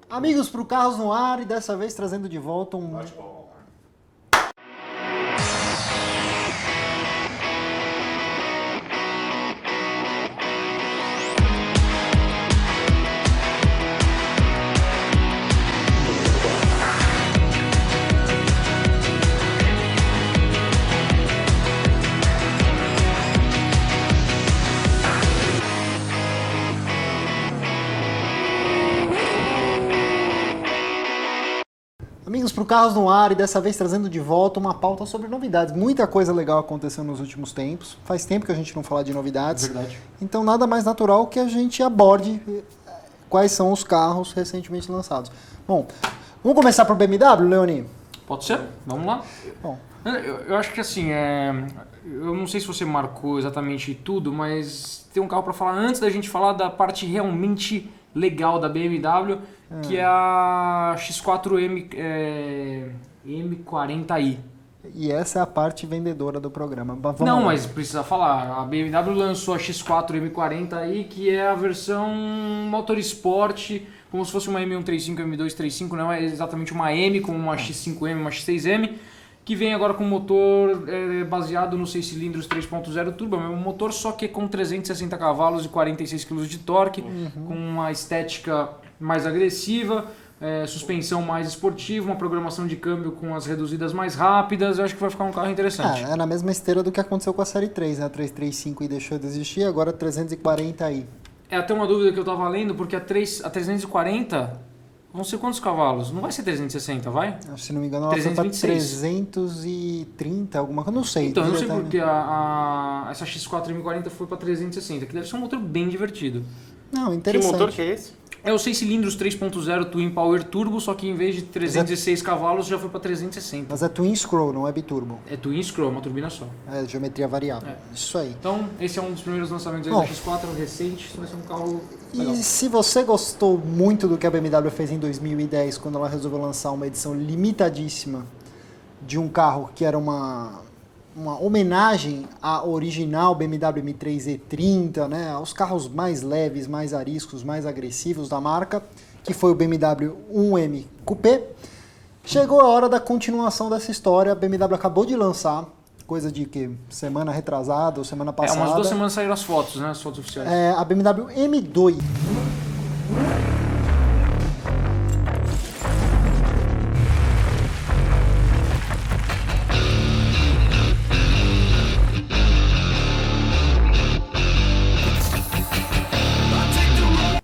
Amigos pro Carros no Ar, e dessa vez trazendo de volta um... Amigos pro Carros no Ar, e dessa vez trazendo de volta uma pauta sobre novidades. Muita coisa legal aconteceu nos últimos tempos. Faz tempo que a gente não fala de novidades. Verdade. Então nada mais natural que a gente aborde quais são os carros recentemente lançados. Bom, vamos começar por BMW, Leoni? Pode ser? Vamos lá? Bom, Eu acho que assim, eu não sei se você marcou exatamente tudo, mas tem um carro para falar antes da gente falar da parte realmente legal da BMW, que é a X4 M40i. e essa é a parte vendedora do programa. Vamos Não, lá. mas precisa falar. A BMW lançou a X4 M40i, que é a versão Motorsport, como se fosse uma M135, M235, não é exatamente uma M, como uma X5M, uma X6M, que vem agora com motor baseado no 6 cilindros 3.0 turbo, é o mesmo motor, só que com 360 cavalos e 46 kg de torque, com uma estética mais agressiva, suspensão mais esportiva, uma programação de câmbio com as reduzidas mais rápidas. Eu acho que vai ficar um carro interessante. É na mesma esteira do que aconteceu com a Série 3, né? A 335 e deixou de existir, agora a 340i. É até uma dúvida que eu estava lendo, porque a 340 vão ser quantos cavalos? Não vai ser 360, vai? Se não me engano, ela foi para 326. 330, alguma coisa, não sei. Então, eu não sei Devia porque essa X4 M40 foi para 360, que deve ser um motor bem divertido. Não, Que interessante. motor que é esse? É o 6 cilindros 3.0 Twin Power Turbo, só que em vez de 316 cavalos já foi para 360. Mas é Twin Scroll, não é biturbo. É Twin Scroll, uma turbina só. É geometria variável. Isso aí. Então, esse é um dos primeiros lançamentos aí Bom. da X4 recente, vai ser um carro legal. E se você gostou muito do que a BMW fez em 2010, quando ela resolveu lançar uma edição limitadíssima de um carro que era uma homenagem à original BMW M3 E30, né, aos carros mais leves, mais ariscos, mais agressivos da marca, que foi o BMW 1M Coupé, chegou a hora da continuação dessa história. A BMW acabou de lançar, coisa de que semana retrasada ou semana passada, Umas 2 semanas saíram as fotos, né? As fotos oficiais. a BMW M2.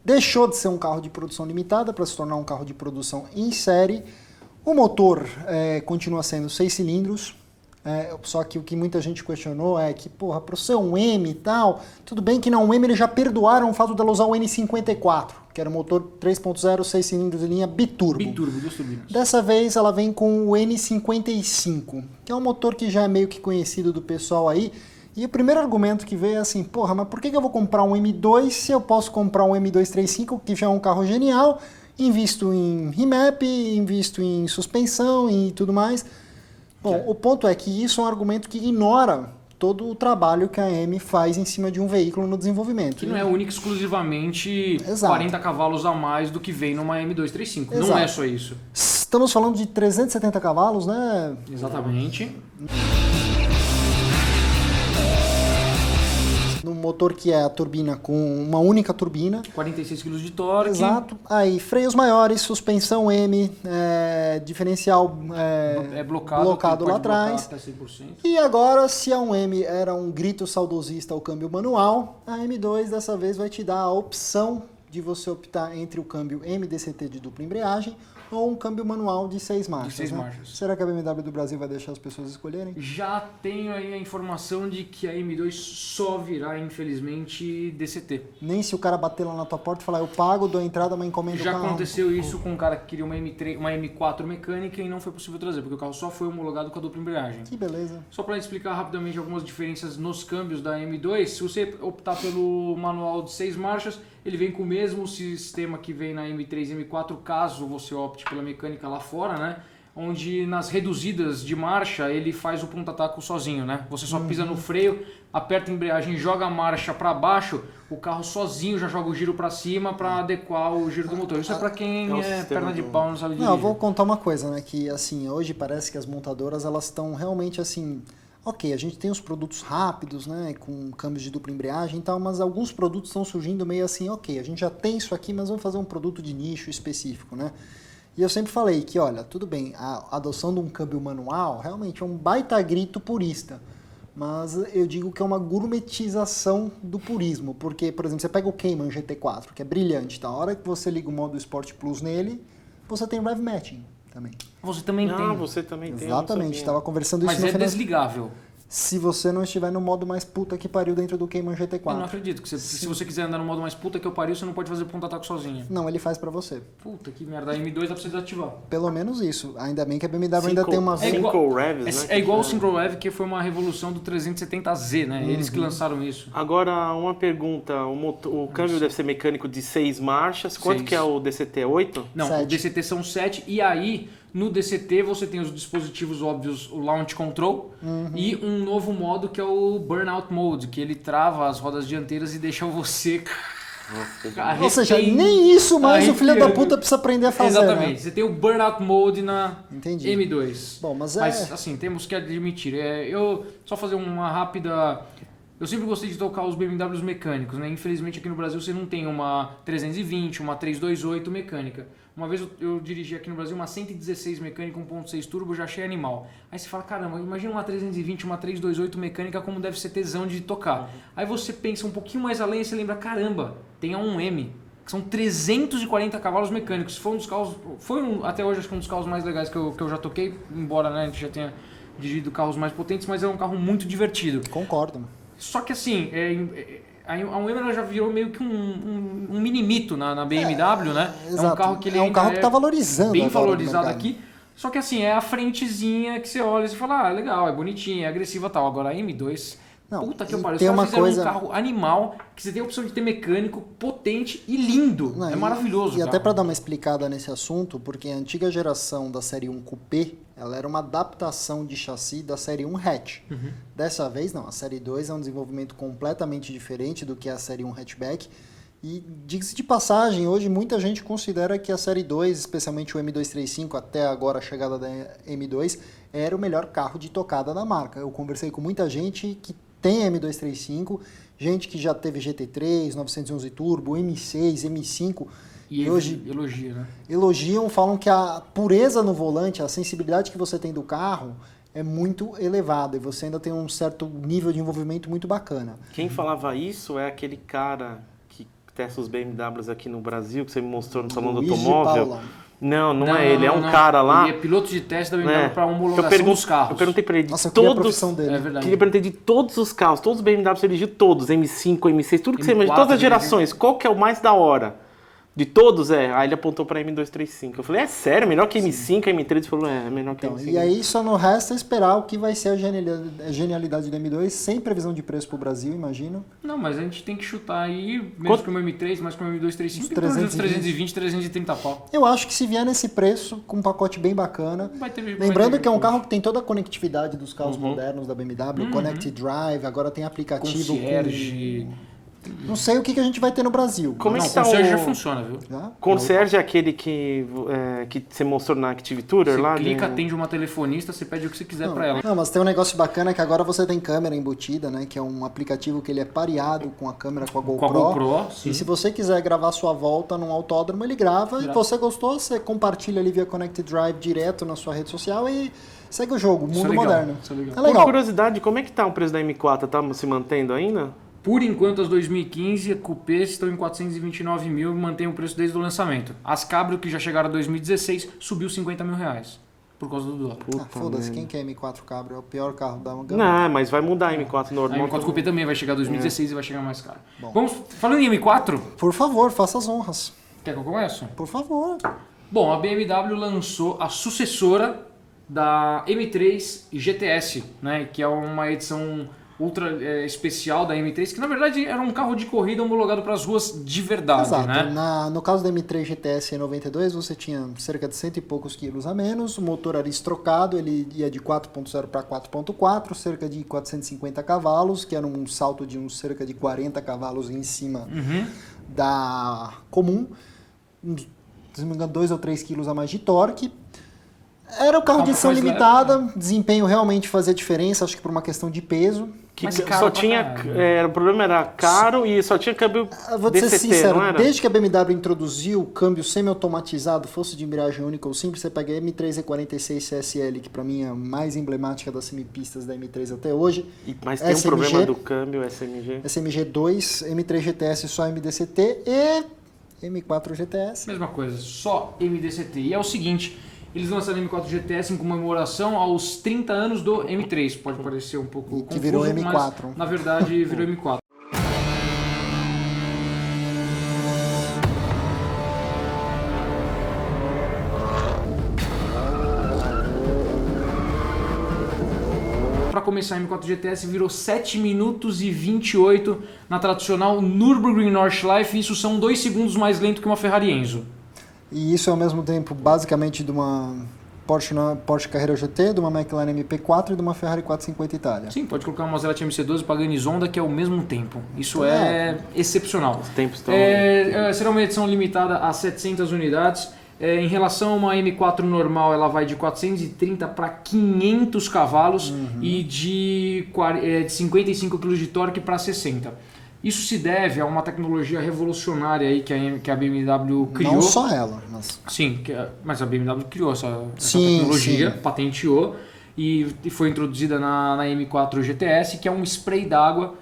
Deixou de ser um carro de produção limitada para se tornar um carro de produção em série. O motor continua sendo 6 cilindros, só que o que muita gente questionou é que, porra, para ser um M e tal, tudo bem que na 1M eles já perdoaram o fato dela usar o N54, que era um motor 3.0, 6 cilindros em linha biturbo. Biturbo, 2 turbinas. Dessa vez ela vem com o N55, que é um motor que já é meio que conhecido do pessoal aí. E o primeiro argumento que veio é assim, porra, mas por que eu vou comprar um M2 se eu posso comprar um M235, que já é um carro genial, invisto em remap, invisto em suspensão e tudo mais. Bom, o ponto é que isso é um argumento que ignora todo o trabalho que a AM faz em cima de um veículo no desenvolvimento. Que não é único exclusivamente Exato. 40 cavalos a mais do que vem numa M235. Não Exato. é só isso. Estamos falando de 370 cavalos, né? Exatamente. Num motor que é a turbina com uma única turbina. 46 kg de torque. Exato. Aí, freios maiores, suspensão M, diferencial blocado lá atrás. Até 100%. E agora, se a 1M era um grito saudosista ao câmbio manual, a M2 dessa vez vai te dar a opção de você optar entre o câmbio MDCT de dupla embreagem ou um câmbio manual de 6 marchas. De 6 né? marchas. Será que a BMW do Brasil vai deixar as pessoas escolherem? Já tenho aí a informação de que a M2 só virá, infelizmente, DCT. Nem se o cara bater lá na tua porta e falar, eu pago, dou entrada, mas encomendo o Já carro. aconteceu isso com um cara que queria uma M4 mecânica e não foi possível trazer, porque o carro só foi homologado com a dupla embreagem. Que beleza. Só para explicar rapidamente algumas diferenças nos câmbios da M2, se você optar pelo manual de 6 marchas, ele vem com o mesmo sistema que vem na M3 e M4, caso você opte pela mecânica lá fora, né? Onde nas reduzidas de marcha ele faz o ponta-taco sozinho, né? Você só pisa no freio, aperta a embreagem, joga a marcha para baixo, o carro sozinho já joga o giro para cima para adequar o giro do motor. Isso é para quem é perna de pau, não sabe dirigir. Não, eu vou contar uma coisa, né? Que assim, hoje parece que as montadoras elas estão realmente assim. Ok, a gente tem os produtos rápidos, né, com câmbios de dupla embreagem e tal, mas alguns produtos estão surgindo meio assim, ok, a gente já tem isso aqui, mas vamos fazer um produto de nicho específico, né? E eu sempre falei que, olha, tudo bem, a adoção de um câmbio manual realmente é um baita grito purista, mas eu digo que é uma gourmetização do purismo, porque, por exemplo, você pega o Cayman GT4, que é brilhante, tá? A hora que você liga o modo Sport Plus nele, você tem rev matching também. Você também tem. Você também tem. Exatamente, estava conversando isso Mas no é final. desligável. Se você não estiver no modo mais puta que pariu dentro do Cayman GT4. Eu não acredito que se você quiser andar no modo mais puta que eu pariu, você não pode fazer ponta-ataque sozinho. Não, ele faz pra você. Puta que merda, a M2 dá pra você desativar. Pelo menos isso. Ainda bem que a BMW ainda tem uma... Single revs, né? É igual o Synchro Rev, que foi uma revolução do 370Z, né? Eles que lançaram isso. Agora, uma pergunta. O câmbio deve ser mecânico de 6 marchas. Quanto 6. que é o DCT? 8? Não, 7. o DCT são 7 e aí no DCT você tem os dispositivos óbvios, o Launch Control e um novo modo que é o Burnout Mode, que ele trava as rodas dianteiras e deixa você Ou seja, nem isso mais o filho da arrepiando. puta precisa aprender a fazer, Exatamente, né? você tem o Burnout Mode na Entendi. M2. Bom, mas assim, temos que admitir, eu só fazer uma rápida... Eu sempre gostei de tocar os BMWs mecânicos, né? Infelizmente aqui no Brasil você não tem uma 320, uma 328 mecânica. Uma vez eu dirigi aqui no Brasil uma 116 mecânica 1.6 turbo, já achei animal. Aí você fala, caramba, imagina uma 320, uma 328 mecânica como deve ser tesão de tocar. Aí você pensa um pouquinho mais além e você lembra, caramba, tem a 1M, que são 340 cavalos mecânicos. Foi um dos carros, até hoje acho que um dos carros mais legais que eu já toquei, embora, né, a gente já tenha dirigido carros mais potentes, mas é um carro muito divertido. Concordo. Só que assim, a 1M ela já virou meio que um mini mito na BMW, né? Exato. É um carro que ele é um ainda carro que está valorizando bem agora no valorizado mercado. aqui. Só que assim, é a frentezinha que você olha e você fala, legal, é bonitinha, é agressiva e tal. Agora a M2, Não, puta que eu e pariu. Os tem caras uma fizeram coisa- um carro animal, que você tem a opção de ter mecânico, potente e lindo. Não, é maravilhoso. E o até carro. para dar uma explicada nesse assunto, porque a antiga geração da série 1 Coupé, ela era uma adaptação de chassi da série 1 Hatch. Dessa vez não, a série 2 é um desenvolvimento completamente diferente do que a série 1 Hatchback. E diga-se de passagem, hoje muita gente considera que a série 2, especialmente o M235, até agora a chegada da M2, era o melhor carro de tocada da marca. Eu conversei com muita gente que tem M235, gente que já teve GT3, 911 Turbo, M6, M5, E hoje elogia, né? elogiam, falam que a pureza no volante, a sensibilidade que você tem do carro é muito elevada e você ainda tem um certo nível de envolvimento muito bacana. Quem falava isso é aquele cara que testa os BMWs aqui no Brasil, que você me mostrou no Salão do Luigi Automóvel. Paula. Não é ele, é um cara lá. Ele é piloto de teste da BMW né, para homologação que dos carros. Eu perguntei pra ele de Nossa, eu queria a todos. profissão dele. É verdade. Queria perguntar de todos os carros, todos os BMWs, você dirigiu todos, M5, M6, tudo que você imagina, M4 todas as dirigiu. gerações, qual que é o mais da hora? De todos, Aí ele apontou pra M235. Eu falei, é sério? Melhor que M5, M3? Ele falou, é melhor que Então, M5. e aí só não resta esperar o que vai ser a genialidade do M2, sem previsão de preço para o Brasil, imagino. Não, mas a gente tem que chutar aí, menos Quanto? que o M3, mais que o M235, Uns tem que ter uns 320. 320, 330 pau. Eu acho que se vier nesse preço, com um pacote bem bacana, Vai ter, lembrando vai ter que é um recurso. carro que tem toda a conectividade dos carros modernos da BMW, Connected Drive, agora tem aplicativo Concierge. Não sei o que a gente vai ter no Brasil. Como é Não, que o tá concierge já o... funciona, viu? Já? Concierge é aquele que você mostrou na Active Tourer Você lá? clica, atende uma telefonista, você pede o que você quiser pra ela. Não, mas tem um negócio bacana que agora você tem câmera embutida, né? Que é um aplicativo que ele é pareado com a câmera com a GoPro. Com a GoPro, sim. E se você quiser gravar sua volta num autódromo, ele grava. E você gostou, você compartilha ali via Connected Drive direto na sua rede social e segue o jogo, Isso é mundo legal, moderno. isso é legal. É Por legal. curiosidade, como é que tá o preço da M4? Tá se mantendo ainda? Por enquanto, as 2015, Coupés estão em 429 mil e mantém o preço desde o lançamento. As Cabrio, que já chegaram a 2016, subiu 50 mil reais por causa do dólar. Ah, foda-se, quem quer M4 Cabrio? É o pior carro da gama. Não, mas vai mudar a M4 A normal. M4 Coupé também vai chegar a 2016 e vai chegar mais caro. Bom. Vamos, falando em M4, Por favor, faça as honras. quer que eu comece? Por favor. Bom, a BMW lançou a sucessora da M3 GTS, né, que é uma edição ultra especial da M3, que na verdade era um carro de corrida homologado para as ruas de verdade, Exato. né? No caso da M3 GTS 92, você tinha cerca de 100 e poucos quilos a menos, o motor era estrocado, ele ia de 4.0 para 4.4, cerca de 450 cavalos, que era um salto de uns cerca de 40 cavalos em cima da comum, se não me engano, 2 ou 3 quilos a mais de torque. Era o carro de edição limitada, desempenho realmente fazia diferença, acho que por uma questão de peso. Mas Só tinha, o problema era caro e só tinha câmbio Vou te ser DCT, sincero, não era? desde que a BMW introduziu o câmbio semi-automatizado, fosse de embreagem única ou simples, você pega a M3 E46 CSL, que pra mim é a mais emblemática das semipistas da M3 até hoje. Mas tem um SMG, problema do câmbio SMG. SMG2, M3 GTS só MDCT e M4 GTS. Mesma coisa, só MDCT. E é o seguinte, eles lançaram o M4 GTS em comemoração aos 30 anos do M3. Pode parecer um pouco Que confuso, virou M4. mas na verdade virou M4. Para começar, a M4 GTS virou 7 minutos e 28 na tradicional Nürburgring Nordschleife. Isso são 2 segundos mais lento que uma Ferrari Enzo. E isso é ao mesmo tempo basicamente de uma Porsche Carrera GT, de uma McLaren MP4 e de uma Ferrari 450 Itália. Sim, pode colocar uma Maserati MC12 Pagani Zonda, que é ao mesmo tempo. Isso é excepcional. Os tempos estão... Será uma edição limitada a 700 unidades. Em relação a uma M4 normal, ela vai de 430 para 500 cavalos e de 55 kg de torque para 60. Isso se deve a uma tecnologia revolucionária aí que a BMW criou. Não só ela, mas... Sim, mas a BMW criou essa Sim, tecnologia, sim. patenteou e foi introduzida na M4 GTS, que é um spray d'água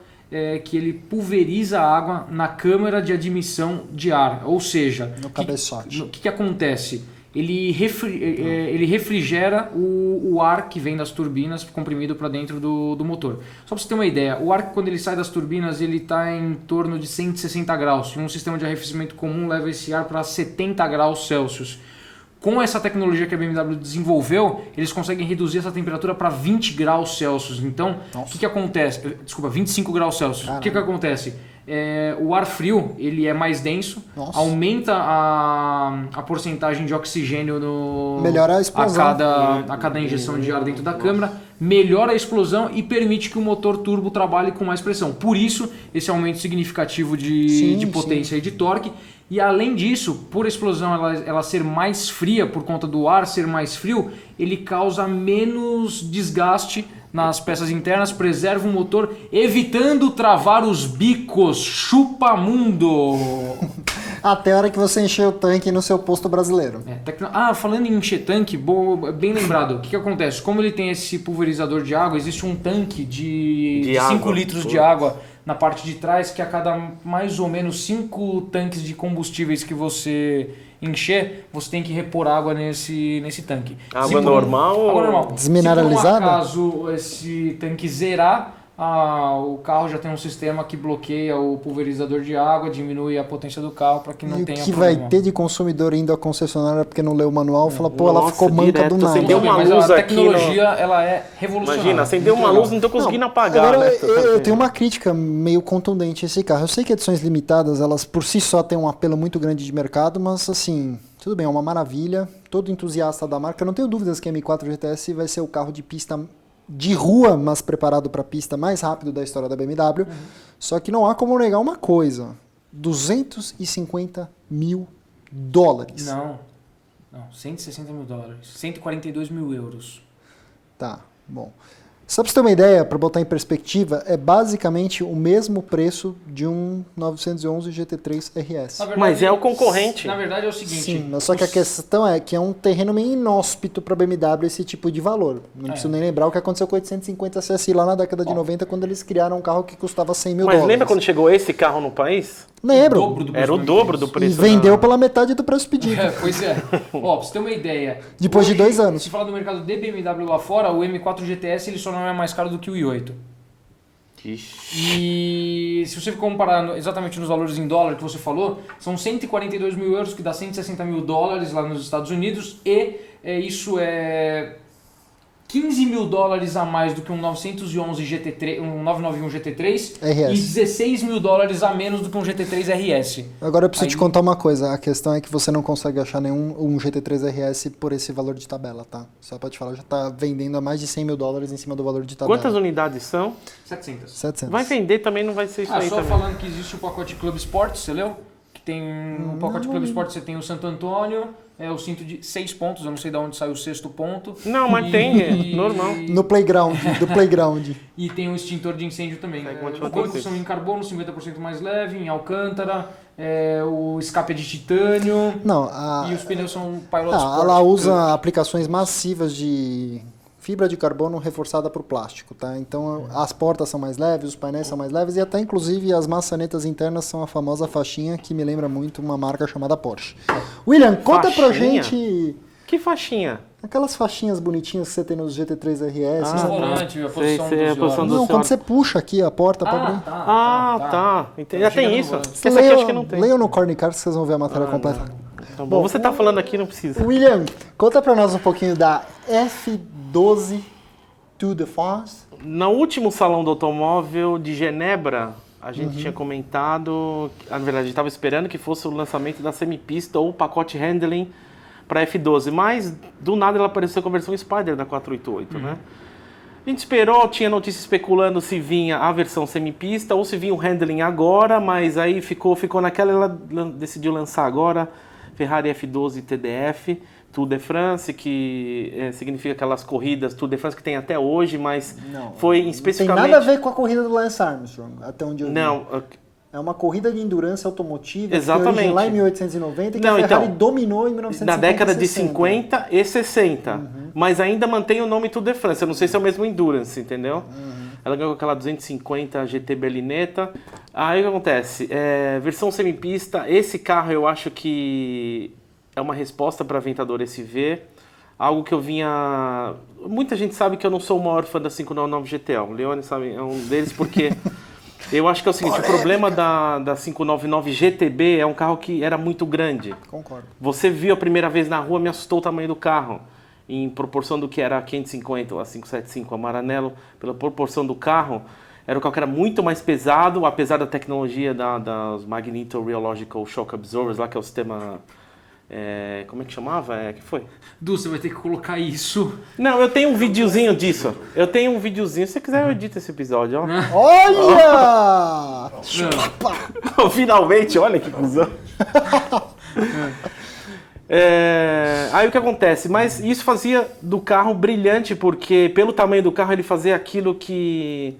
que ele pulveriza a água na câmara de admissão de ar. Ou seja, No cabeçote. o que acontece? Ele refrigera o ar que vem das turbinas comprimido para dentro do motor. Só para você ter uma ideia, o ar quando ele sai das turbinas ele está em torno de 160 graus. E um sistema de arrefecimento comum leva esse ar para 70 graus Celsius. Com essa tecnologia que a BMW desenvolveu, eles conseguem reduzir essa temperatura para 20 graus Celsius. Então, o que acontece? Desculpa, 25 graus Celsius. Caramba. O que acontece? O ar frio ele é mais denso, Nossa. aumenta a porcentagem de oxigênio Melhora a explosão. a cada injeção de ar dentro da câmara, melhora a explosão e permite que o motor turbo trabalhe com mais pressão. Por isso, esse aumento significativo de potência e de torque. E além disso, por a explosão ela ser mais fria, por conta do ar ser mais frio, ele causa menos desgaste nas peças internas, preserva o motor, evitando travar os bicos. Chupa mundo! Até a hora que você encher o tanque no seu posto brasileiro. Falando em encher tanque, bem lembrado, o que acontece? Como ele tem esse pulverizador de água, existe um tanque de 5 água. litros de água na parte de trás, que a cada mais ou menos 5 tanques de combustíveis que você encher, você tem que repor água nesse tanque. Água normal? Água normal. Desmineralizada? Se por um acaso esse tanque zerar, o carro já tem um sistema que bloqueia o pulverizador de água, diminui a potência do carro para que não E o tenha que problema. vai ter de consumidor indo à concessionária porque não leu o manual, fala, pô, ela Nossa, ficou manca direto, do nada. acendeu uma Mas luz a aqui tecnologia ela é revolucionária. Imagina, acendeu uma Muito luz e legal. não tô conseguindo apagar, Agora, né? eu tenho uma crítica meio contundente a esse carro. Eu sei que edições limitadas, elas por si só têm um apelo muito grande de mercado, mas assim, tudo bem, é uma maravilha. Todo entusiasta da marca, eu não tenho dúvidas que a M4 GTS vai ser o carro de pista de rua, mas preparado para pista mais rápido da história da BMW. Só que não há como negar uma coisa: $250 mil. Não, 160 mil dólares, 142 mil euros. Tá, bom. Só para você ter uma ideia, para botar em perspectiva, é basicamente o mesmo preço de um 911 GT3 RS. Na verdade, Mas é o concorrente. Na verdade é o seguinte... Sim, mas só que a questão é que é um terreno meio inóspito para a BMW esse tipo de valor. Não preciso nem lembrar o que aconteceu com o 850 CSI lá na década de 90, quando eles criaram um carro que custava 100 mil Mas dólares. lembra quando chegou esse carro no país? Lembro. Era o dobro do E preço. vendeu pela metade do preço pedido. Pois é. Ó, pra você ter uma ideia... Depois de 2 anos. Se falar do mercado de BMW lá fora, o M4 GTS ele só não é mais caro do que o i8. Ixi. E se você comparar exatamente nos valores em dólar que você falou, são 142 mil euros, que dá 160 mil dólares lá nos Estados Unidos, e isso é 15 mil dólares a mais do que um 911 GT3, um 991 GT3 RS. e 16 mil dólares a menos do que um GT3 RS. Agora eu preciso Aí- te contar uma coisa. A questão é que você não consegue achar nenhum um GT3 RS por esse valor de tabela, tá? Só pra te falar, já tá vendendo a mais de 100 mil dólares em cima do valor de tabela. Quantas unidades são? 700. 700. Vai vender também, não vai ser isso aí Só também. falando que existe o pacote Club Sports, você leu? Que tem o pacote Club Sports, você tem o Santo Antônio, o cinto de 6 pontos, eu não sei de onde saiu o 6º ponto. Não, mas tem, é normal. No playground, do playground. E tem o extintor de incêndio também. Segue, Os continua bancos com são em carbono, 50% mais leve, em alcântara, o escape é de titânio Não, e os pneus são Pilot ela Sport. usa aplicações massivas de fibra de carbono reforçada para o plástico, tá? Então as portas são mais leves, os painéis são mais leves e até inclusive as maçanetas internas são a famosa faixinha que me lembra muito uma marca chamada Porsche. William, conta pra Faixinha? gente Que faixinha? aquelas faixinhas bonitinhas que você tem nos GT3 RS. Ah, O sabe? volante, a Sei, posição sei, dos a posição olhos. do Não, quando senhor. você puxa aqui a porta para abrir. Tá. Entendi. Já Chega tem no isso? volante. Porque essa aqui eu acho que não tem. Leiam no Corny Cars que vocês vão ver a matéria completa. Tá bom, você tá falando aqui, não precisa. William, conta pra nós um pouquinho da F12 Tour de France. No último salão do automóvel de Genebra, a gente tinha comentado, na verdade, a gente estava esperando que fosse o lançamento da semipista ou o pacote handling para F12, mas do nada ela apareceu com a versão Spider da 488, né? A gente esperou, tinha notícia especulando se vinha a versão semipista ou se vinha o handling agora, mas aí ficou naquela, ela decidiu lançar agora Ferrari F12 TDF, Tour de France, que significa aquelas corridas Tour de France que tem até hoje, mas foi especificamente... Não tem nada a ver com a corrida do Lance Armstrong, até onde eu vi. Não, É uma corrida de endurance automotiva Exatamente. que foi origem lá em 1890 e que Não, a Ferrari então, dominou em 1950 na década e de 60. 50 e 60, mas ainda mantém o nome Tour de France. Eu não sei se é o mesmo Endurance, entendeu? Ela ganhou aquela 250 GT Berlinetta. Aí o que acontece? Versão semipista, esse carro eu acho que é uma resposta para a Aventador SV. Algo que eu vinha... Muita gente sabe que eu não sou o maior fã da 599 GTL. O Leone sabe, é um deles porque... Eu acho que é o seguinte, o problema da 599 GTB é um carro que era muito grande. Concordo. Você viu a primeira vez na rua, me assustou o tamanho do carro. Em proporção do que era a 550 ou a 575, a Maranello, pela proporção do carro, era um carro que era muito mais pesado, apesar da tecnologia das Magneto Rheological Shock Absorbers, lá que é o sistema... como é que chamava? Que foi? Du, você vai ter que colocar isso. Não, eu tenho um videozinho disso. Eu tenho um videozinho. Se você quiser, eu edito esse episódio, ó. Olha! Finalmente, olha que cuzão. Aí o que acontece? Mas isso fazia do carro brilhante, porque pelo tamanho do carro ele fazia aquilo que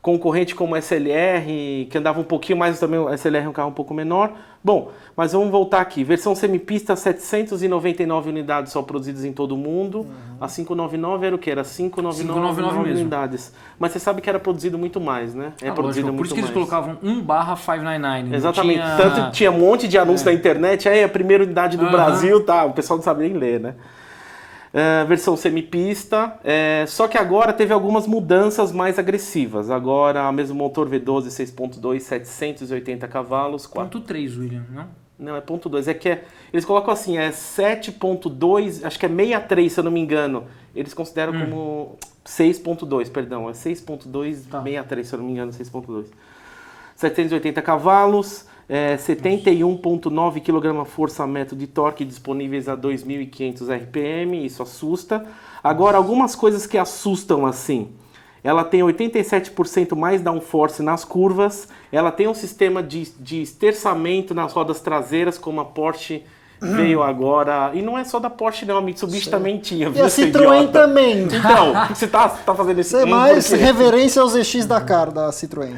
concorrente como o SLR, que andava um pouquinho mais, também o SLR é um carro um pouco menor. Bom, mas vamos voltar aqui. Versão semipista, 799 unidades só produzidas em todo o mundo. A 599 era o quê? Era 599 unidades. Mas você sabe que era produzido muito mais, né? Produzido lógico, muito por isso que eles mais. colocavam 1/599. Exatamente. Tanto tinha um monte de anúncio na internet, aí a primeira unidade do Brasil, tá? O pessoal não sabe nem ler, né? Versão semipista, só que agora teve algumas mudanças mais agressivas. Agora, mesmo motor V12 6.2, 780 cavalos. 4.3, William, não? Não, é ponto 2. Eles colocam assim, 7.2, acho que é 63, se eu não me engano. Eles consideram como 6.2, perdão. É 6.2, 63, se eu não me engano, 6.2. 780 cavalos. 71,9 kgfm de torque disponíveis a 2.500 RPM, isso assusta. Agora, algumas coisas que assustam assim. Ela tem 87% mais downforce nas curvas, ela tem um sistema de esterçamento nas rodas traseiras, como a Porsche veio agora. E não é só da Porsche não, a Mitsubishi também tinha. E a Citroën também. Então, você tá fazendo isso? Isso é mais reverência aos EX da cara da Citroën.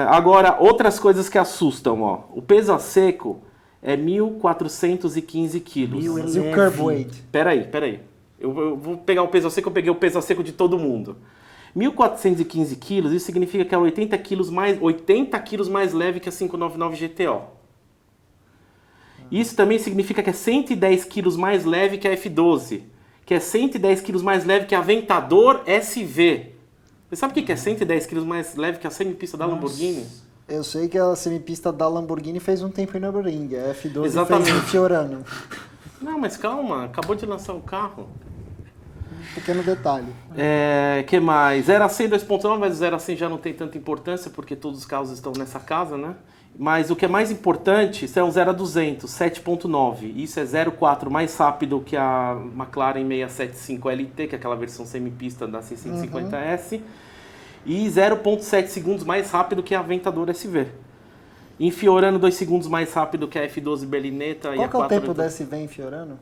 Agora, outras coisas que assustam, ó. O peso a seco é 1.415 quilos. E o curb weight? Peraí. Eu vou pegar o peso a seco, eu peguei o peso a seco de todo mundo. 1.415 quilos, isso significa que é 80 quilos mais leve que a 599 GTO. Isso também significa que é 110 quilos mais leve que a F12, que é 110 quilos mais leve que a Aventador SV. Você sabe o que é 110 quilos mais leve que a semipista da Lamborghini? Eu sei que a semipista da Lamborghini fez um tempo em Nürburgring, a F12 Exatamente. fez em Fiorano. Não, mas calma, acabou de lançar o carro. pequeno detalhe. Que mais? 0 a 100, 2.9, mas o 0 a 100 já não tem tanta importância, porque todos os carros estão nessa casa, né? Mas o que é mais importante, isso é um 0 a 200, 7.9. Isso é 0,4 mais rápido que a McLaren 675 LT, que é aquela versão semipista da 650S. E 0,7 segundos mais rápido que a Aventador SV. Em Fiorano, 2 segundos mais rápido que a F12 Berlinetta. Qual que é o tempo da SV em Fiorano?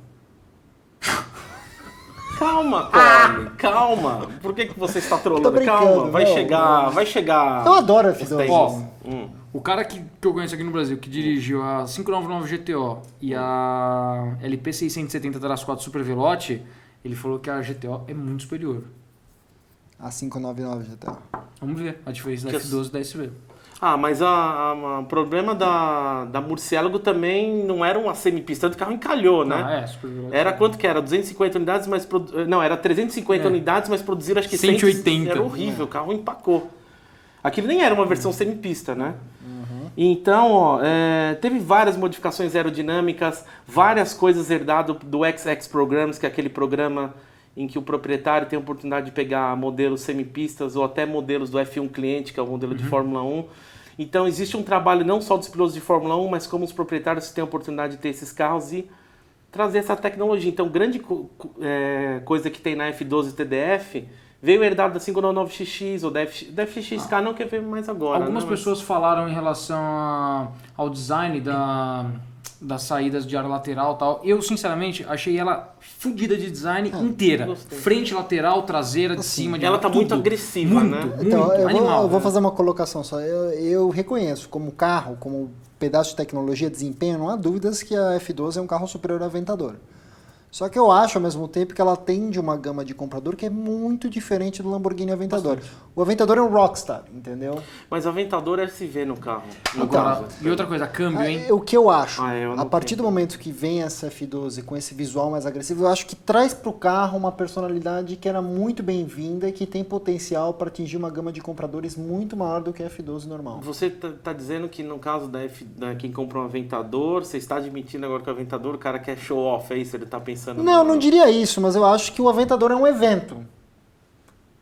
Calma, Cole, calma. Por que você está trolando? Calma, vai chegar. Eu adoro a F12. O cara que eu conheço aqui no Brasil, que dirigiu a 599 GTO e a LP 670-4 Super Veloce, ele falou que a GTO é muito superior. A 599 GTO. Vamos ver a diferença da F12 e da SV. Mas o problema da Murciélago também não era uma semipista, o carro encalhou, né? Super Veloce. Era quanto que era? 250 unidades, mas... Não, era 350 unidades, mas produziram acho que 180. Era horrível, o carro empacou. Aquilo nem era uma versão semipista, né? Então, teve várias modificações aerodinâmicas, várias coisas herdadas do XX Programs, que é aquele programa em que o proprietário tem a oportunidade de pegar modelos semipistas ou até modelos do F1 cliente, que é o modelo de Fórmula 1. Então, existe um trabalho não só dos pilotos de Fórmula 1, mas como os proprietários têm a oportunidade de ter esses carros e trazer essa tecnologia. Então, grande coisa que tem na F12 TDF veio herdado da 599XX ou da FXK, não que veio mais agora. Algumas pessoas falaram em relação ao design das saídas de ar lateral e tal. Eu, sinceramente, achei ela fodida de design inteira. Gostei. Frente, lateral, traseira, de cima, de ela tá tudo. muito agressiva, muito, né? Muito, Então, animal. eu vou fazer uma colocação só. Eu reconheço como carro, como pedaço de tecnologia, desempenho, não há dúvidas que a F12 é um carro superior ao Aventador. Só que eu acho, ao mesmo tempo, que ela atende uma gama de comprador que é muito diferente do Lamborghini Aventador. Bastante. O Aventador é um rockstar, entendeu? Mas o Aventador é SV no carro. Agora, e outra coisa, câmbio, hein? O que eu acho, a partir do momento que vem essa F12 com esse visual mais agressivo, eu acho que traz para o carro uma personalidade que era muito bem-vinda e que tem potencial para atingir uma gama de compradores muito maior do que a F12 normal. Você tá dizendo que no caso da quem comprou um Aventador, você está admitindo agora que o Aventador, o cara quer show off, é isso? Ele tá pensando... Não diria isso, mas eu acho que o Aventador é um evento.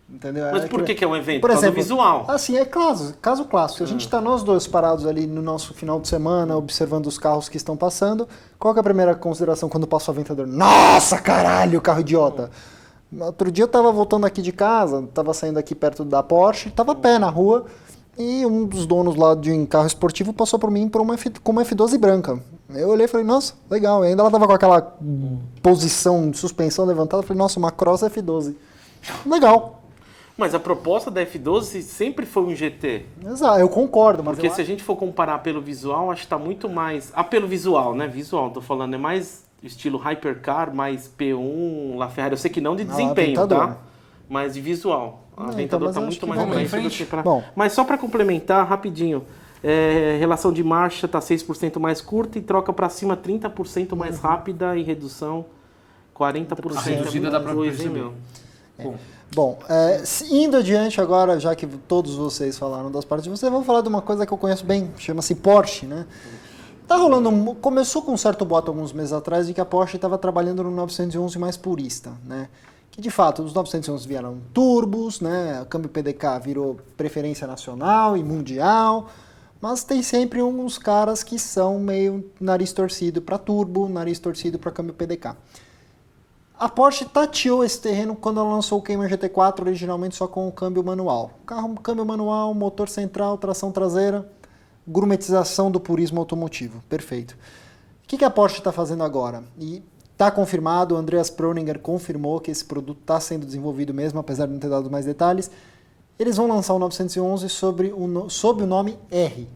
Entendeu? Mas por que é um evento? Por exemplo, visual. Assim, é caso clássico. A gente está nós dois parados ali no nosso final de semana, observando os carros que estão passando. Qual que é a primeira consideração quando passa o Aventador? Nossa, caralho, carro idiota! Outro dia eu estava voltando aqui de casa, estava saindo aqui perto da Porsche, estava a pé na rua, e um dos donos lá de um carro esportivo passou por mim com uma F12 branca. Eu olhei e falei, nossa, legal. E ainda ela tava com aquela posição de suspensão levantada. Eu falei, nossa, uma Cross F12. Legal. Mas a proposta da F12 sempre foi um GT. Exato, eu concordo. Mas porque se a gente for comparar pelo visual, acho que tá muito mais... pelo visual, né? Visual, tô falando. É mais estilo Hypercar, mais P1, LaFerrari. Eu sei que não de desempenho, tá? Mas de visual. A Aventador tá muito mais conhecido do que pra... Mas só para complementar, rapidinho. Relação de marcha está 6% mais curta e troca para cima 30% mais rápida e redução 40%. A reduzida dá para perceber. Bom, indo adiante agora, já que todos vocês falaram das partes de vocês, vamos falar de uma coisa que eu conheço bem, chama-se Porsche, né? Tá rolando, começou com um certo boato alguns meses atrás de que a Porsche estava trabalhando no 911 mais purista, né? Que de fato os 911 vieram turbos, né? O câmbio PDK virou preferência nacional e mundial. Mas tem sempre uns caras que são meio nariz torcido para turbo, nariz torcido para câmbio PDK. A Porsche tateou esse terreno quando ela lançou o Cayman GT4, originalmente só com o câmbio manual. Câmbio manual, motor central, tração traseira, gourmetização do purismo automotivo. Perfeito. O que a Porsche está fazendo agora? E está confirmado, o Andreas Preuninger confirmou que esse produto está sendo desenvolvido mesmo, apesar de não ter dado mais detalhes. Eles vão lançar o 911 sob o nome R.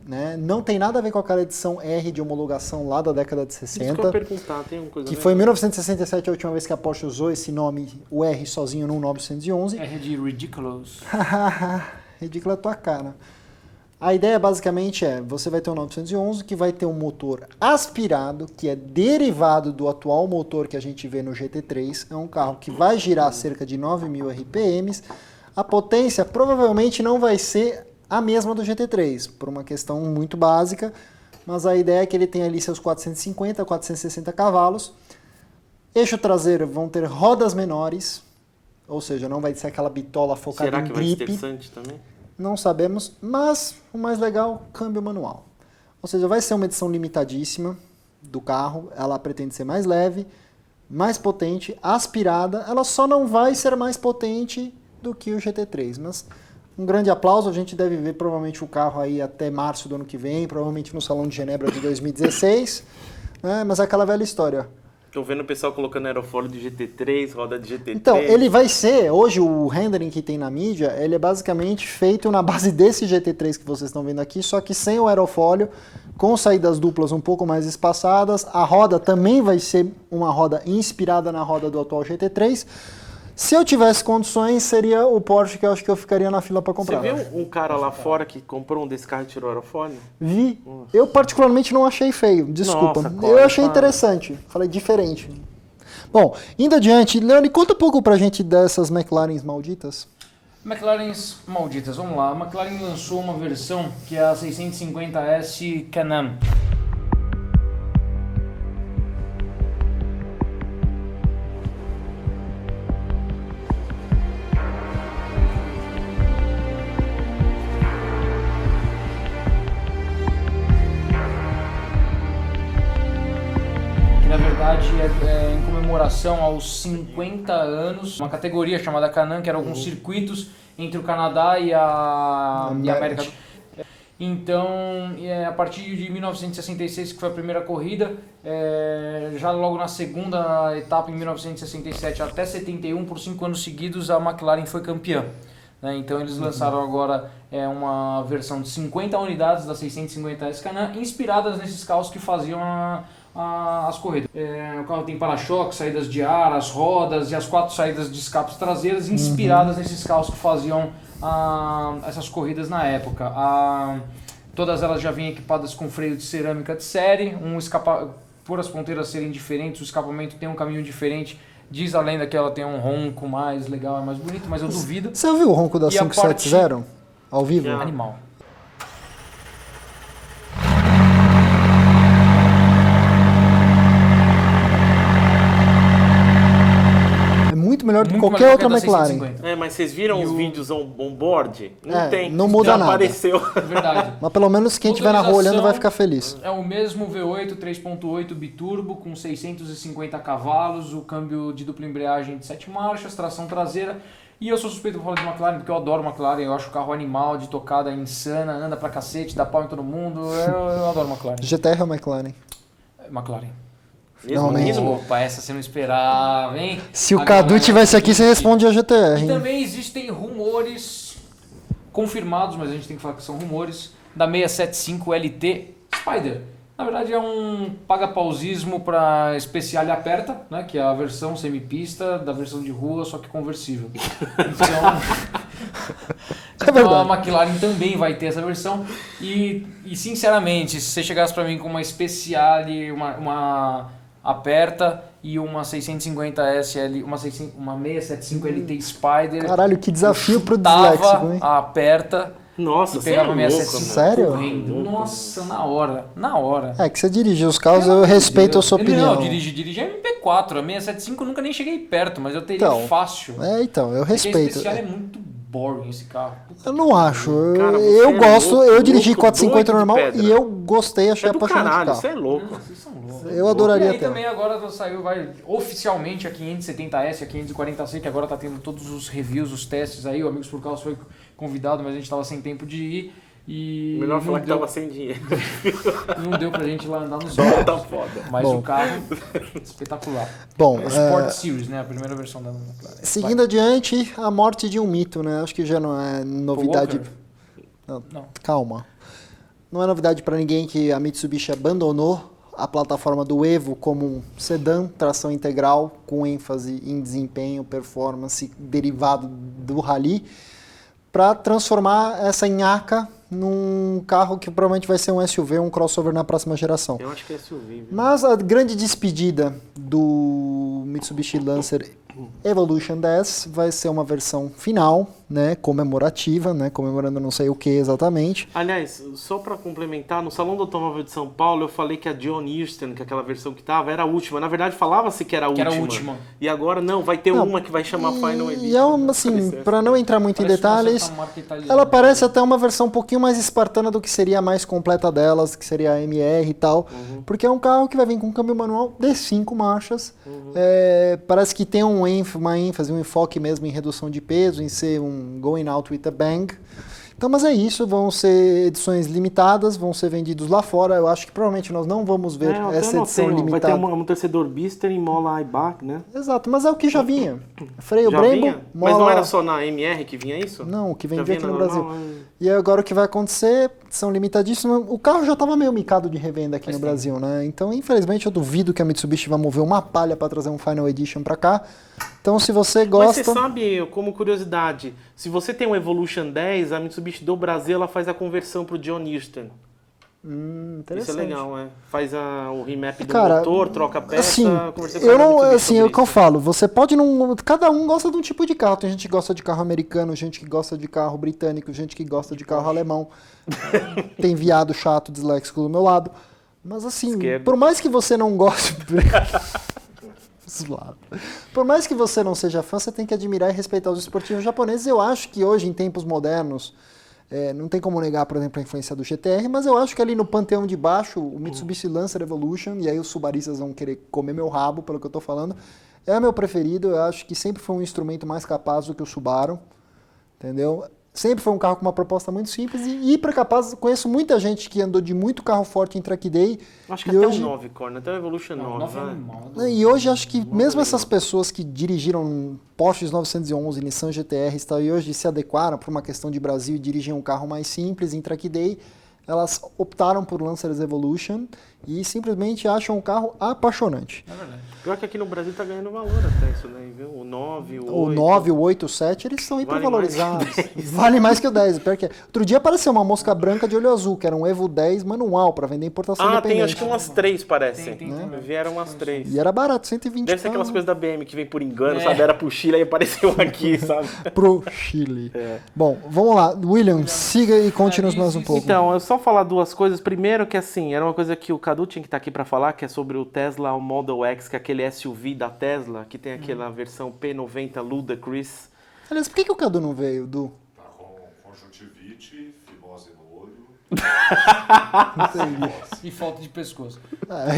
Né? Não tem nada a ver com aquela edição R de homologação lá da década de 60. Isso que eu ia perguntar, tem uma coisa que foi em 1967 a última vez que a Porsche usou esse nome, o R sozinho no 911. R de Ridiculous. Ridícula a tua cara. A ideia basicamente você vai ter um 911 que vai ter um motor aspirado, que é derivado do atual motor que a gente vê no GT3. É um carro que vai girar cerca de 9.000 RPMs. A potência provavelmente não vai ser a mesma do GT3, por uma questão muito básica, mas a ideia é que ele tenha ali seus 450, 460 cavalos. Eixo traseiro vão ter rodas menores, ou seja, não vai ser aquela bitola focada Será em que vai gripe. ser interessante também? Não sabemos, mas o mais legal, câmbio manual. Ou seja, vai ser uma edição limitadíssima do carro, ela pretende ser mais leve, mais potente, aspirada, ela só não vai ser mais potente do que o GT3, mas um grande aplauso, a gente deve ver provavelmente o carro aí até março do ano que vem, provavelmente no Salão de Genebra de 2016, né? Mas é aquela velha história. Tô vendo o pessoal colocando aerofólio de GT3, roda de GT3. Então, ele vai ser, hoje o rendering que tem na mídia, ele é basicamente feito na base desse GT3 que vocês estão vendo aqui, só que sem o aerofólio, com saídas duplas um pouco mais espaçadas. A roda também vai ser uma roda inspirada na roda do atual GT3. Se eu tivesse condições, seria o Porsche que eu acho que eu ficaria na fila para comprar. Você viu um cara lá fora que comprou um desse carro e tirou o aerofólio? Vi. Eu particularmente não achei feio, desculpa. Nossa, eu achei para. interessante. Falei diferente. Bom, indo adiante, Leone, conta um pouco pra gente dessas McLarens malditas. McLarens malditas, vamos lá. A McLaren lançou uma versão que é a 650S Can-Am. Na verdade é em comemoração aos 50 anos, uma categoria chamada Can-Am, que eram alguns circuitos entre o Canadá e a América do Sul. Então, a partir de 1966, que foi a primeira corrida, já logo na segunda etapa, em 1967 até 71, por 5 anos seguidos, a McLaren foi campeã. Então eles lançaram agora uma versão de 50 unidades da 650S Can-Am, inspiradas nesses carros que faziam as corridas. O carro tem para-choque, saídas de ar, as rodas e as 4 saídas de escapes traseiras inspiradas nesses carros que faziam essas corridas na época. Todas elas já vêm equipadas com freio de cerâmica de série, por as ponteiras serem diferentes, o escapamento tem um caminho diferente. Diz a lenda que ela tem um ronco mais legal, mais bonito, mas eu duvido. Você ouviu o ronco da 570 ao vivo? Animal. Muito melhor do que qualquer outra McLaren. Mas vocês viram os vídeos on-board? Não tem. Não muda já nada. Apareceu. É verdade. Mas pelo menos quem estiver na rua olhando vai ficar feliz. É o mesmo V8 3.8 biturbo com 650 cavalos, o câmbio de dupla embreagem de 7 marchas, tração traseira. E eu sou suspeito pra falar de McLaren porque eu adoro McLaren, eu acho o carro animal, de tocada insana, anda pra cacete, dá pau em todo mundo. Eu adoro McLaren. GTR ou McLaren? McLaren. Finalmente. Opa, essa você não esperava, hein? Se o Cadu tivesse aqui, você responde a GTR. E hein? também existem rumores confirmados, mas a gente tem que falar que são rumores, da 675 LT Spider. Na verdade é um paga-pausismo para especial e aperta, né? Que é a versão semipista da versão de rua, só que conversível. Então a McLaren também vai ter essa versão. E sinceramente, se você chegasse para mim com uma especial, uma aperta e uma 650S, uma 675 LT Spider. Caralho, que desafio pro disléxico, hein? A aperta. Nossa, E pegava você é 675 louco, Sério? correndo. Nossa, na hora. É que você dirigiu os carros, eu respeito a sua opinião. Não, dirige é MP4, a 675 eu nunca nem cheguei perto, mas eu teria Então, fácil. Então, eu Porque a respeito. especial é muito boring esse carro. Puta Eu não acho. Cara, Eu você gosto, louco, eu dirigi louco, 450 doido de normal pedra. e eu gostei, achei É do apaixonante caralho, o você carro. é louco. Vocês são loucos. Eu E adoraria aí ter. também agora saiu, vai oficialmente a 570S, a 540C, que agora tá tendo todos os reviews, os testes aí. O Amigos por Carros foi convidado, mas a gente tava sem tempo de ir. E Melhor falar não que tava sem dinheiro. Não deu pra gente ir lá andar nos Tá olhos. foda. Mas Bom. o carro, espetacular. Bom, É o Sport Series, né? A primeira versão da McLaren. seguindo adiante, a morte de um mito, né? Acho que já não é novidade. Não. Calma. Não é novidade para ninguém que a Mitsubishi abandonou a plataforma do Evo como um sedã, tração integral, com ênfase em desempenho, performance, derivado do rally, para transformar essa nhaca num carro que provavelmente vai ser um SUV, um crossover na próxima geração. Eu acho que é SUV, viu? Mas a grande despedida do Mitsubishi Lancer Evolution 10 vai ser uma versão final, né, comemorativa, né, comemorando não sei o que exatamente. Aliás, só para complementar, no Salão do Automóvel de São Paulo eu falei que a John Huston, que é aquela versão que tava, era a última. Na verdade falava-se que era a última. E agora não, vai ter uma que vai chamar Final Edition. E é uma, assim, para não entrar muito em Parece uma detalhes, certa marca italiana. ela parece até uma versão um pouquinho mais espartana do que seria a mais completa delas, que seria a MR e tal, porque é um carro que vai vir com câmbio manual de 5 marchas. Parece que tem uma ênfase, um enfoque mesmo em redução de peso, em ser um going out with a bang. Então, mas é isso, vão ser edições limitadas, vão ser vendidos lá fora. Eu acho que provavelmente nós não vamos ver essa edição limitada. Vai ter um amortecedor Bister em mola Aibach, né? Exato, mas é o que já vinha. Freio Já Brembo, vinha? mola... Mas não era só na MR que vinha isso? Não, o que Já vendia aqui vinha no na Brasil. normal, E agora o que vai acontecer, são limitadíssimas. O carro já estava meio micado de revenda aqui no Brasil, né? Então, infelizmente, eu duvido que a Mitsubishi vai mover uma palha para trazer um Final Edition para cá. Então, se você Mas gosta... você sabe, como curiosidade, se você tem um Evolution 10, a Mitsubishi do Brasil ela faz a conversão pro John Huston. Interessante. Isso é legal, né? Faz o remap do Cara, motor, troca a peça, assim, conversei com eu a não, Mitsubishi assim, é sobre o que eu isso. falo, você pode não, cada um gosta de um tipo de carro, tem gente que gosta de carro americano, gente que gosta de carro britânico, gente que gosta de carro alemão, tem viado chato, disléxico do meu lado, mas assim, Esquerdo. por mais que você não goste... Zoado. Por mais que você não seja fã, você tem que admirar e respeitar os esportivos japoneses. Eu acho que hoje, em tempos modernos, não tem como negar, por exemplo, a influência do GTR, mas eu acho que ali no panteão de baixo, o Mitsubishi Lancer Evolution, e aí os subaristas vão querer comer meu rabo, pelo que eu tô falando, é meu preferido. Eu acho que sempre foi um instrumento mais capaz do que o Subaru, entendeu? Sempre foi um carro com uma proposta muito simples e hiper capaz. Conheço muita gente que andou de muito carro forte em track day. Acho que e até hoje... o 9, Corner, até o Evolution 9, vai. E hoje acho que mesmo essas pessoas que dirigiram Porsche 911, Nissan GTR e tal, e hoje se adequaram por uma questão de Brasil e dirigem um carro mais simples em track day, elas optaram por Lancers Evolution e simplesmente acham um carro apaixonante. É verdade. Pior que aqui no Brasil tá ganhando valor até isso daí, viu? O 9, o 8. O 9, o 8, o 7, eles são Vale hipervalorizados. mais que o 10. Vale mais que o 10. Pior que é. Outro dia apareceu uma mosca branca de olho azul, que era um Evo 10 manual para vender importação Ah, independente. tem acho que umas 3, parece. Tem. Vieram umas 3. E era barato, 120 Deve ser aquelas pau coisas da BM que vem por engano, sabe? Era pro Chile e apareceu aqui, sabe? pro Chile. Bom, vamos lá. William, siga e conte-nos mais um pouco. Então, eu só falar duas coisas. Primeiro que assim, era uma coisa que o Cadu tinha que estar aqui para falar, que é sobre o Tesla o Model X, que é aquele SUV da Tesla, que tem aquela versão P90 Ludacris. Aliás, por que o Cadu não veio, Du? Tá com conjuntivite, fimose no olho. E falta de pescoço.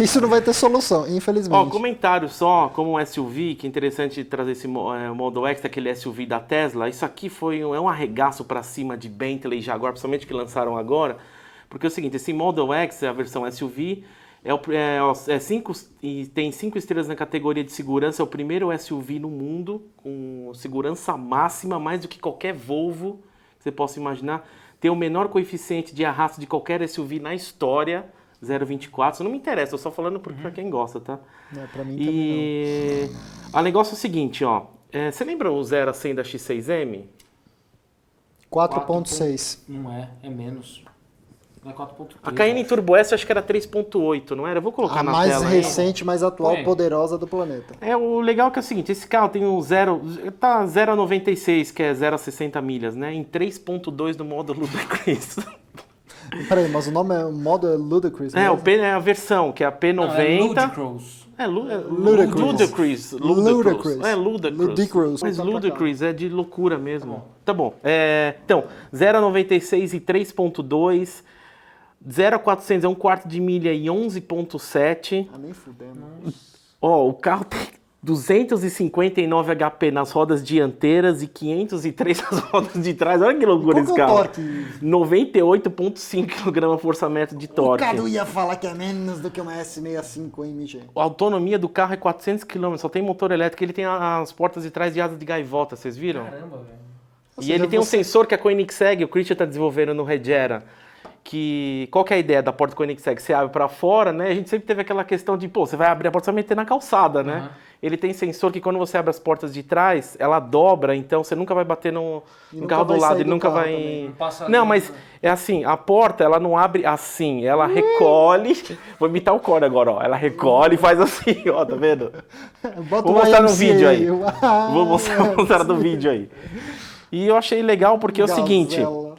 Isso não vai ter solução, infelizmente. Ó, comentário só, como um SUV, que é interessante trazer esse Model X, aquele SUV da Tesla. Isso aqui é um arregaço para cima de Bentley e Jaguar, principalmente que lançaram agora. Porque é o seguinte, esse Model X, a versão SUV, tem 5 estrelas na categoria de segurança, é o primeiro SUV no mundo com segurança máxima, mais do que qualquer Volvo que você possa imaginar. Tem o menor coeficiente de arrasto de qualquer SUV na história, 0,24. Isso não me interessa, eu só falando para quem gosta, tá? Pra mim também O negócio é o seguinte, ó. Você lembra o 0 a 100 da X6M? 4.6. Não é menos. Não é 4.3. A Cayenne Turbo S eu acho que era 3.8, não era? Eu vou colocar A na mais tela aí. recente, mais atual, Põe. poderosa do planeta. O legal é que é o seguinte, esse carro tem um 0 a 96, que é 0 a 60 milhas, né? Em 3.2 no modo Ludacris. Peraí, mas o nome o modo é Ludacris, O P é a versão, que é a P90. Não, é Ludicrous. Ludacris. Ludacris. É Ludacris. Ludicrous. Mas Ludacris é de loucura mesmo. Tá bom. Então, 0 a 96 e 3.2. 0 a 400 é 1/4 de milha e 11.7. Nem fudendo. Ó, o carro tem 259 HP nas rodas dianteiras e 503 nas rodas de trás. Olha que loucura esse Qual que é o carro. torque? 98,5 kgfm de O torque. Cadu ia falar que é menos do que uma S65, hein, MG? A autonomia do carro é 400 km, só tem motor elétrico. Ele tem as portas de trás de asa de gaivota, vocês viram? Caramba, velho. Ou E seja, ele tem um você- sensor que a Koenigsegg, o Christian está desenvolvendo no Regera. Qual que é a ideia da porta Koenigsegg? Você abre para fora, né? A gente sempre teve aquela questão de, você vai abrir a porta, você vai meter na calçada, né? Uhum. Ele tem sensor que quando você abre as portas de trás, ela dobra, então você nunca vai bater no nunca carro do vai lado, sair ele do nunca carro vai... também. Não passa Não, ali, mas né? é assim, a porta, ela não abre assim, ela recolhe... Vou imitar o Core agora, ó. Ela recolhe e faz assim, ó, tá vendo? Bota Vou uma mostrar no YMCA. vídeo aí. Ah, Vou mostrar no vídeo aí. E eu achei legal porque é o seguinte, Gazela.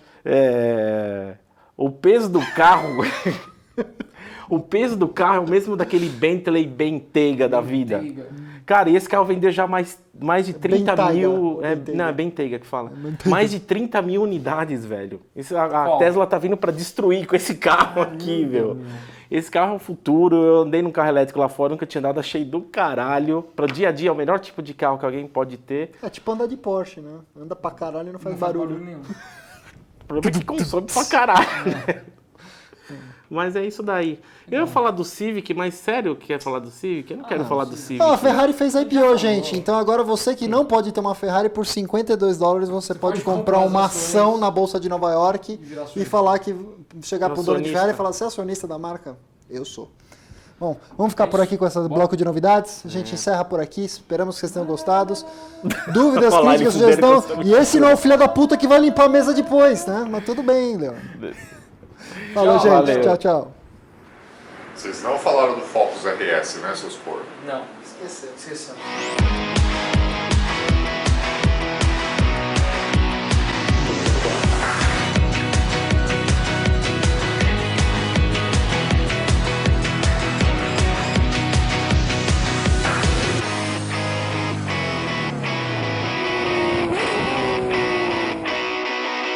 o peso do carro... O peso do carro é o mesmo daquele Bentley Bentayga da vida. Bentayga. Cara, e esse carro vendeu já mais de 30 Bentayga, mil... Bentayga. Não, é Bentayga que fala. Bentayga. Mais de 30 mil unidades, velho. A Qual? Tesla tá vindo pra destruir com esse carro aqui, meu. Esse carro é o futuro. Eu andei num carro elétrico lá fora, nunca tinha andado, achei do caralho. Pra dia a dia, é o melhor tipo de carro que alguém pode ter. É tipo andar de Porsche, né? Anda pra caralho e não faz barulho. nenhum. O problema é que consome pra caralho, né? Mas é isso daí. Eu ia falar do Civic, mas sério que quer falar do Civic? Eu não quero falar do Civic. Ah, a Ferrari fez IPO, gente. Então agora você que não pode ter uma Ferrari por $52, você pode comprar uma ação na Bolsa de Nova York virar e acionista. falar que chegar pro dono de Acionista. Ferrari e falar, você é acionista da marca? Eu sou. Bom, vamos ficar por aqui com esse bloco de novidades. A gente encerra por aqui. Esperamos que vocês tenham gostado. Dúvidas, Falar críticas, de fuder sugestão. gostando. E esse não é o filho da puta que vai limpar a mesa depois, né? Mas tudo bem, Leon. Falou, gente. valeu. Tchau, tchau. Vocês não falaram do Focus RS, né, seus porcos? Não. Esqueceu. Esqueçam.